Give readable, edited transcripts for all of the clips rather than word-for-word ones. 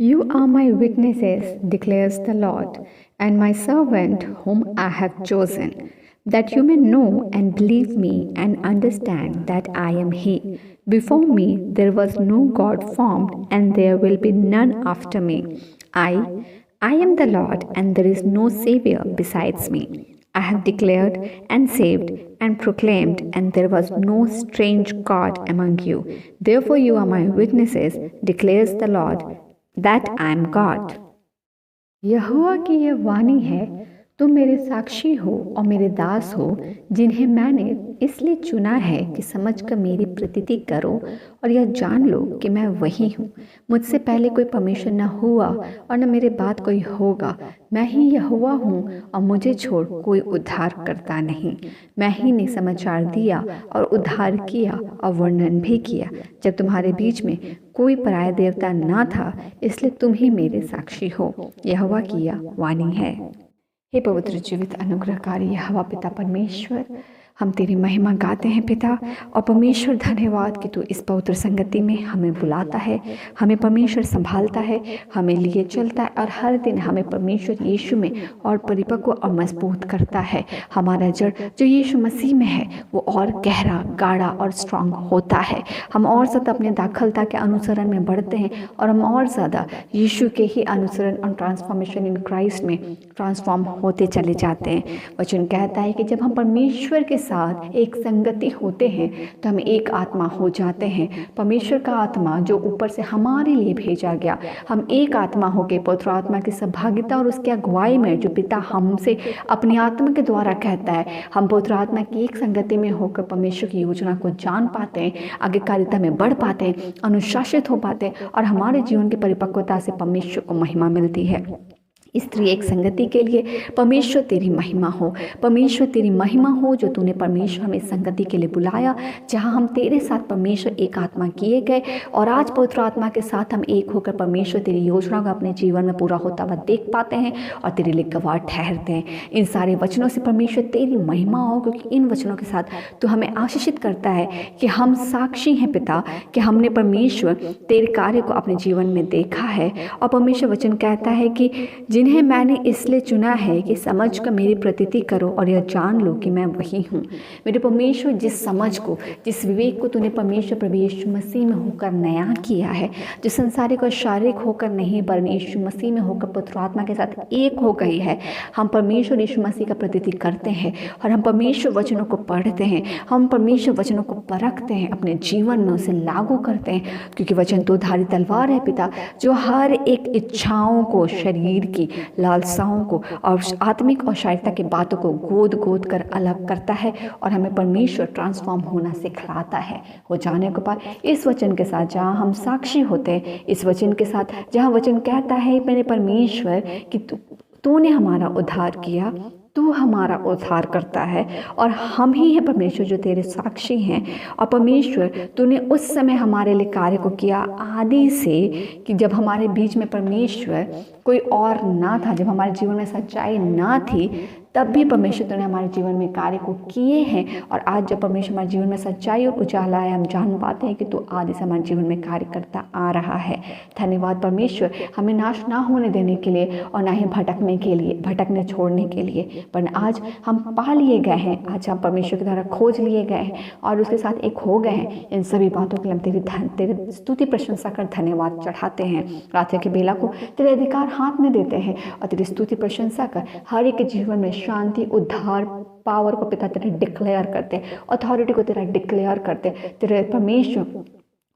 You are my witnesses, declares the Lord, and my servant whom I have chosen, that you may know and believe me and understand that I am He. Before me there was no God formed, and there will be none after me. I am the Lord, and there is no Savior besides me. I have declared and saved and proclaimed, and there was no strange God among you. Therefore, you are my witnesses, declares the Lord, that I am God. यहोवा की यह वाणी है, तुम मेरे साक्षी हो और मेरे दास हो, जिन्हें मैंने इसलिए चुना है कि समझकर मेरी प्रतीति करो और यह जान लो कि मैं वही हूँ। मुझसे पहले कोई परमेश्वर न हुआ और न मेरे बाद कोई होगा। मैं ही यहोवा हूँ और मुझे छोड़ कोई उद्धार करता नहीं। मैं ही ने समाचार दिया और उद्धार किया और वर्णन भी किया, जब तुम्हारे बीच में कोई पराया देवता ना था, इसलिए तुम ही मेरे साक्षी हो। यहोवा की यह वाणी है। हे पवित्र जीवित अनुग्रहकारी यहोवा पिता परमेश्वर, हम तेरी महिमा गाते हैं पिता। और परमेश्वर धन्यवाद कि तू इस पवित्र संगति में हमें बुलाता है, हमें परमेश्वर संभालता है, हमें लिए चलता है और हर दिन हमें परमेश्वर यीशु में और परिपक्व और मजबूत करता है। हमारा जड़ जो यीशु मसीह में है वो और गहरा, गाढ़ा और स्ट्रांग होता है। हम और ज़्यादा अपने दाखलता के अनुसरण में बढ़ते हैं और हम और ज़्यादा यीशु के ही अनुसरण और ट्रांसफॉर्मेशन इन क्राइस्ट में ट्रांसफॉर्म होते चले जाते हैं। वचन कहता है कि जब हम परमेश्वर के साथ एक संगति होते हैं तो हम एक आत्मा हो जाते हैं। परमेश्वर का आत्मा जो ऊपर से हमारे लिए भेजा गया, हम एक आत्मा होकर पवित्र आत्मा की सहभागिता और उसकी अगुवाई में जो पिता हमसे अपनी आत्मा के द्वारा कहता है, हम पवित्र आत्मा की एक संगति में होकर परमेश्वर की योजना को जान पाते हैं, आज्ञाकारिता में बढ़ पाते हैं, अनुशासित हो पाते हैं और हमारे जीवन की परिपक्वता से परमेश्वर को महिमा मिलती है। इसलिए एक संगति के लिए परमेश्वर तेरी महिमा हो, परमेश्वर तेरी महिमा हो जो तूने परमेश्वर हमें संगति के लिए बुलाया, जहां हम तेरे साथ परमेश्वर एक आत्मा किए गए और आज पवित्र आत्मा के साथ हम एक होकर परमेश्वर तेरी योजना को अपने जीवन में पूरा होता हुआ देख पाते हैं और तेरे लिए गवाह ठहरते हैं। इन सारे वचनों से परमेश्वर तेरी महिमा हो, क्योंकि इन वचनों के साथ तू हमें आशीषित करता है कि हम साक्षी हैं पिता कि हमने परमेश्वर तेरे कार्य को अपने जीवन में देखा है। और परमेश्वर वचन कहता है कि जिन्हें मैंने इसलिए चुना है कि समझ कर मेरी प्रतीति करो और यह जान लो कि मैं वही हूँ। मेरे परमेश्वर, जिस समझ को, जिस विवेक को तूने परमेश्वर प्रभु यीशु मसीह में होकर नया किया है, जो संसारिक और शारीरिक होकर नहीं पर यीशु मसीह में होकर पवित्र आत्मा के साथ एक हो गई है, हम परमेश्वर यीशु मसीह का प्रतीति करते हैं और हम परमेश्वर वचनों को पढ़ते हैं, हम परमेश्वर वचनों को परखते हैं, अपने जीवन में उसे लागू करते हैं, क्योंकि वचन तो धारी तलवार है पिता, जो हर एक इच्छाओं को, शरीर की लालसाओं को और आत्मिक और शारीरिकता की बातों को गोद गोद कर अलग करता है और हमें परमेश्वर ट्रांसफॉर्म होना सिखलाता है। हो जाने के बाद इस वचन के साथ जहाँ हम साक्षी होते हैं, इस वचन के साथ जहाँ वचन कहता है मेरे परमेश्वर कि तूने हमारा उद्धार किया, तू हमारा उद्धार करता है और हम ही हैं परमेश्वर जो तेरे साक्षी हैं। और परमेश्वर तूने उस समय हमारे लिए कार्य को किया आदि से कि जब हमारे बीच में परमेश्वर कोई और ना था, जब हमारे जीवन में सच्चाई ना थी, तब भी परमेश्वर तूने हमारे जीवन में कार्य को किए हैं। और आज जब परमेश्वर हमारे जीवन में सच्चाई और उजाला है, हम जान पाते हैं कि तू आदि से हमारे जीवन में कार्य करता आ रहा है। धन्यवाद परमेश्वर, हमें नाश ना होने देने के लिए और ना ही भटकने के लिए, भटकने छोड़ने के लिए, पर आज हम पा लिए गए हैं, आज हम परमेश्वर के द्वारा खोज लिए गए हैं और उसके साथ एक हो गए हैं। इन सभी बातों के लिए हम तेरी स्तुति प्रशंसा कर धन्यवाद चढ़ाते हैं। रात्रि के बेला को तेरे अधिकार हाथ में देते हैं और तेरी स्तुति प्रशंसा कर हर एक के जीवन में शांति, उद्धार, पावर को पिता तेरे डिक्लेयर करते, अथॉरिटी को तेरा डिक्लेयर करते, तेरे परमेश्वर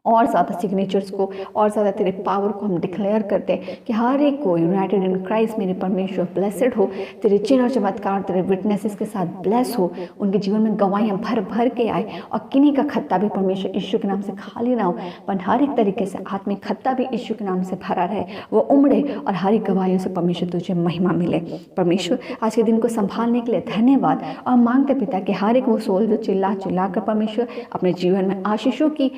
और ज़्यादा सिग्नेचर्स को और ज़्यादा तेरे पावर को हम डिक्लेयर करते हैं कि हर एक को यूनाइटेड इन क्राइस्ट मेरे परमेश्वर ब्लेसेड हो, तेरे चिन्ह और चमत्कार तेरे विटनेसेस के साथ ब्लेस हो, उनके जीवन में गवाहियाँ भर भर के आए और किन्हीं का खत्ता भी परमेश्वर यीशु के नाम से खाली ना हो, पर हर एक तरीके से आत्मिक खत्ता भी यीशु के नाम से भरा रहे, वो उमड़े और हर एक गवाहियों से परमेश्वर तुझे महिमा मिले। परमेश्वर आज के दिन को संभालने के लिए धन्यवाद और मांगते पिता कि हर एक वो सोल जो चिल्ला चिल्ला कर परमेश्वर अपने जीवन में आशीषों की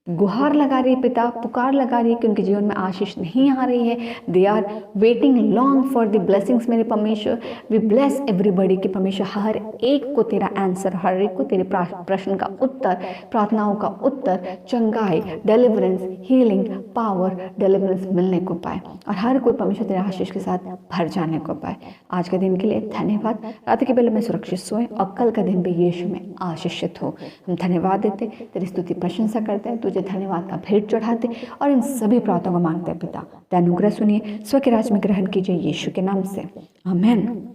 गुहार लगा रही है पिता, पुकार लगा रही है कि उनके जीवन में आशीष नहीं आ रही है। They are waiting long for the blessings मेरे परमेश्वर। वी ब्लेस एवरीबडी कि परमेश्वर हर एक को तेरा आंसर, हर एक को तेरे प्रश्न का उत्तर, प्रार्थनाओं का उत्तर, चंगाई, डिलीवरेंस, हीलिंग, पावर, डिलीवरेंस मिलने को पाए और हर कोई परमेश्वर तेरे आशीष के साथ भर जाने को पाए। आज के दिन के लिए धन्यवाद। रात के बेले में सुरक्षित सोए और कल का दिन भी यीशु में आशीषित हो। हम धन्यवाद देते, तेरी स्तुति प्रशंसा करते हैं, तुझे धन्यवाद का भेंट चढ़ाते और इन सभी प्रार्थनाओं को मांगते हैं पिता। तेरा अनुग्रह सुनिए, स्व के राज में ग्रहण कीजिए यीशु के नाम से, आमेन।